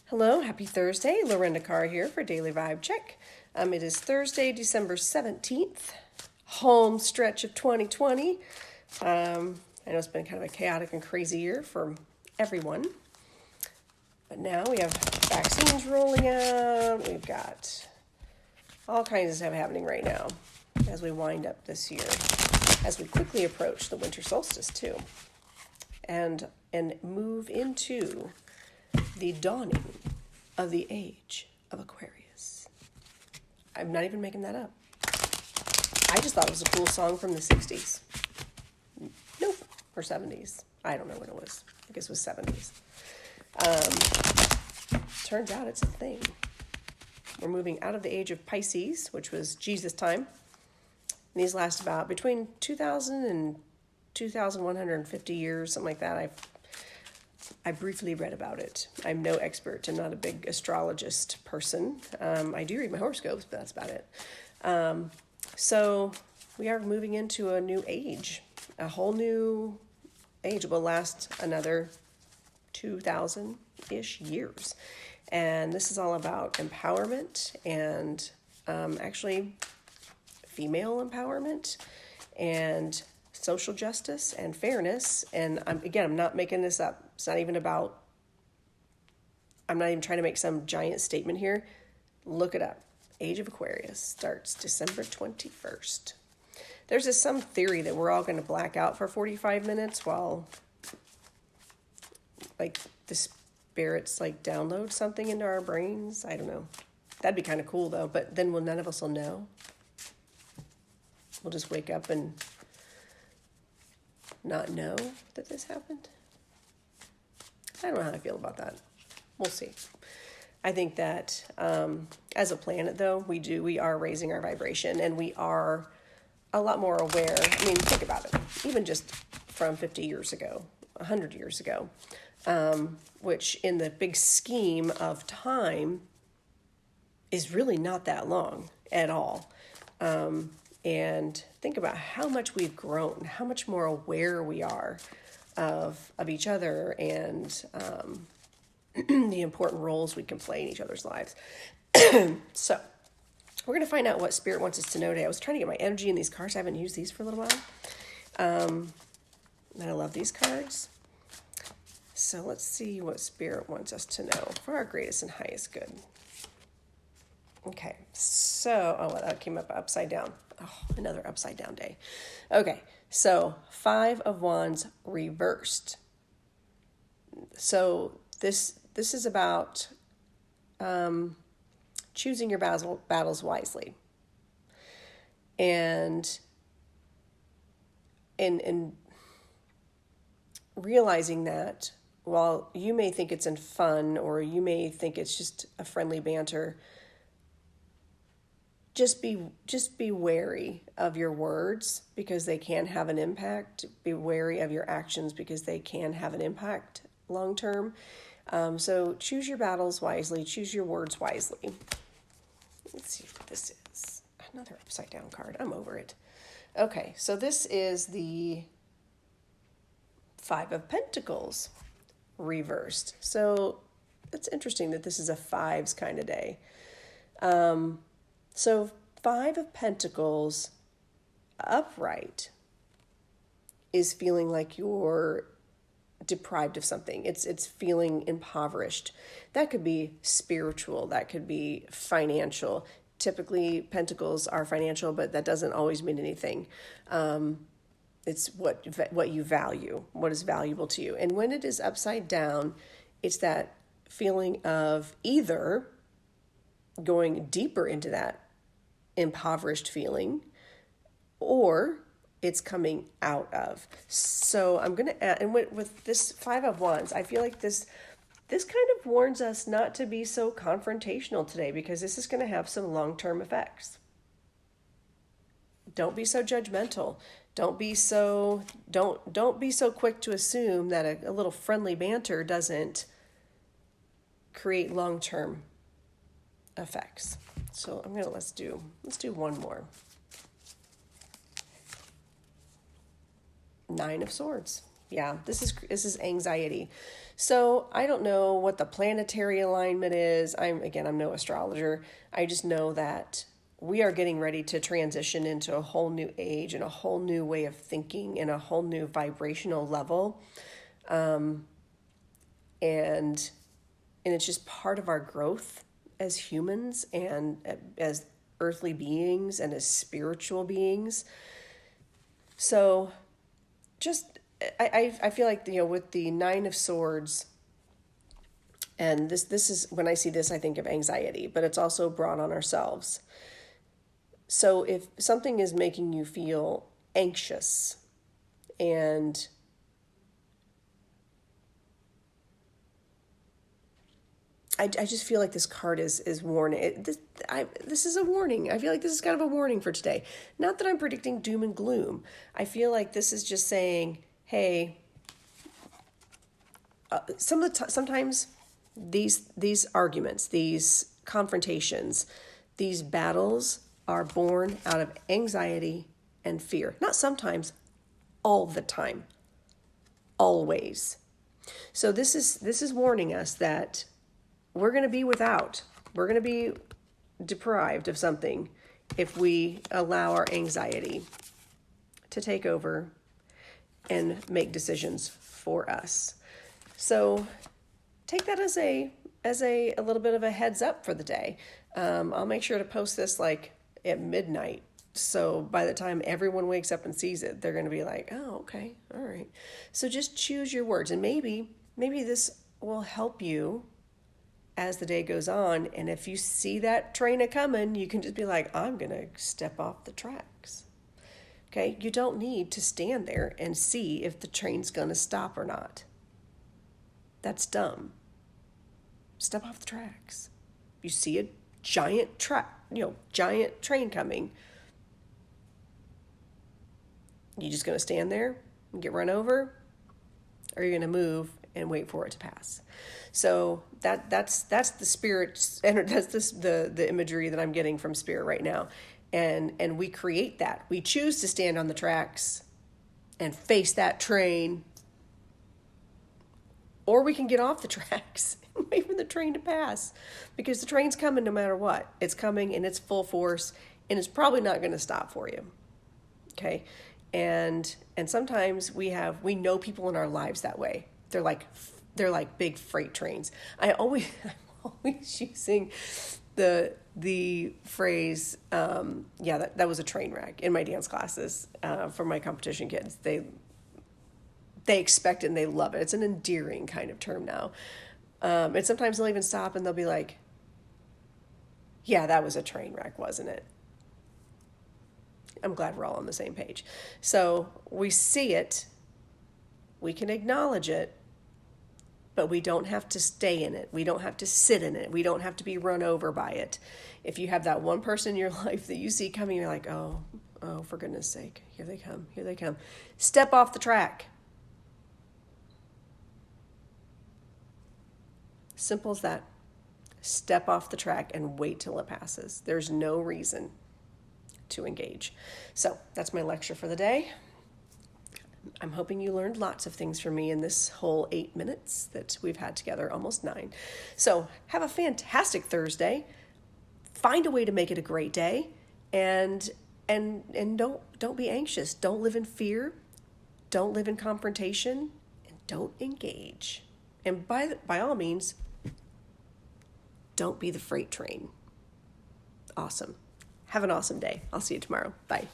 Hello, happy Thursday. Lorinda Carr here for Daily Vibe Check. It is Thursday, December 17th, home stretch of 2020. I know it's been kind of a chaotic and crazy year for everyone. But now we have vaccines rolling out. We've got all kinds of stuff happening right now as we wind up this year, as we quickly approach the winter solstice too, and move into the dawning of the age of Aquarius. I'm not even making that up. I just thought it was a cool song from the 60s. Nope. Or 70s. I don't know what it was. I guess it was 70s. Turns out it's a thing. We're moving out of the age of Pisces, which was Jesus time. And these last about between 2,000 and 2,150 years, something like that. I briefly read about it. I'm no expert. I'm not a big astrologist person. I do read my horoscopes, but that's about it. So we are moving into a new age. A whole new age will last another 2,000-ish years. And this is all about empowerment and actually female empowerment and social justice and fairness. And I'm not making this up. It's not even about, I'm not even trying to make some giant statement here. Look it up. Age of Aquarius starts December 21st. There's some theory that we're all going to black out for 45 minutes while like the spirits like download something into our brains. I don't know. That'd be kind of cool though, but then none of us will know. We'll just wake up and not know that this happened. I don't know how I feel about that. We'll see. I think that as a planet, though, we are raising our vibration, and we are a lot more aware. I mean, think about it. Even just from 50 years ago, 100 years ago, which in the big scheme of time is really not that long at all. And think about how much we've grown, how much more aware we are of each other and the important roles we can play in each other's lives. So we're going to find out what Spirit wants us to know today. I was trying to get my energy in these cards. I haven't used these for a little while. And I love these cards. So let's see what Spirit wants us to know for our greatest and highest good. Okay, so, that came up upside down. Oh, another upside down day. Okay, so 5 of Wands reversed. So this is about choosing your battles wisely. And realizing that while you may think it's in fun or you may think it's just a friendly banter, just be wary of your words because they can have an impact. Be wary of your actions because they can have an impact long term. So choose your battles wisely. Choose your words wisely. Let's see what this is. Another upside down card. I'm over it. Okay, so this is the 5 of Pentacles reversed. So it's interesting that this is a 5s kind of day. So 5 of Pentacles upright is feeling like you're deprived of something. It's feeling impoverished. That could be spiritual. That could be financial. Typically, Pentacles are financial, but that doesn't always mean anything. It's what you value, what is valuable to you. And when it is upside down, it's that feeling of either going deeper into that impoverished feeling, or it's coming out of. So I'm going to add, and with this 5 of Wands, I feel like this kind of warns us not to be so confrontational today because this is going to have some long-term effects. Don't be so judgmental. Don't be so quick to assume that a little friendly banter doesn't create long-term effects. So let's do one more. 9 of Swords. Yeah, this is anxiety. So I don't know what the planetary alignment is. I'm no astrologer. I just know that we are getting ready to transition into a whole new age and a whole new way of thinking and a whole new vibrational level. And it's just part of our growth as humans and as earthly beings and as spiritual beings. So just I feel like, with the Nine of Swords, and this is, when I see this, I think of anxiety, but it's also brought on ourselves. So if something is making you feel anxious, and I just feel like this card is warning. This is a warning. I feel like this is kind of a warning for today. Not that I'm predicting doom and gloom. I feel like this is just saying, hey, sometimes these arguments, these confrontations, these battles are born out of anxiety and fear. Not sometimes, all the time, always. So this is warning us that we're going to be without. We're going to be deprived of something if we allow our anxiety to take over and make decisions for us. So take that as a little bit of a heads up for the day. I'll make sure to post this like at midnight. So by the time everyone wakes up and sees it, they're going to be like, oh, okay, all right. So just choose your words, and maybe this will help you as the day goes on. And if you see that train a-coming, you can just be like, I'm going to step off the tracks. Okay? You don't need to stand there and see if the train's going to stop or not. That's dumb. Step off the tracks. You see a giant train coming. You just going to stand there and get run over? Or are you going to move and wait for it to pass? So that's the spirit, and that's the imagery that I'm getting from spirit right now. And we create that. We choose to stand on the tracks and face that train, or we can get off the tracks and wait for the train to pass, because the train's coming no matter what. It's coming in its full force, and it's probably not going to stop for you. Okay? And sometimes we know people in our lives that way. They're like big freight trains. I'm always using the phrase, that was a train wreck in my dance classes for my competition kids. They expect it and they love it. It's an endearing kind of term now. And sometimes they'll even stop and they'll be like, yeah, that was a train wreck, wasn't it? I'm glad we're all on the same page. So we see it, we can acknowledge it, but we don't have to stay in it. We don't have to sit in it. We don't have to be run over by it. If you have that one person in your life that you see coming, you're like, oh, for goodness sake, here they come. Step off the track. Simple as that. Step off the track and wait till it passes. There's no reason to engage. So that's my lecture for the day. I'm hoping you learned lots of things from me in this whole 8 minutes that we've had together, almost 9. So have a fantastic Thursday. Find a way to make it a great day, and don't be anxious. Don't live in fear. Don't live in confrontation, and don't engage. And by all means, don't be the freight train. Awesome. Have an awesome day. I'll see you tomorrow. Bye.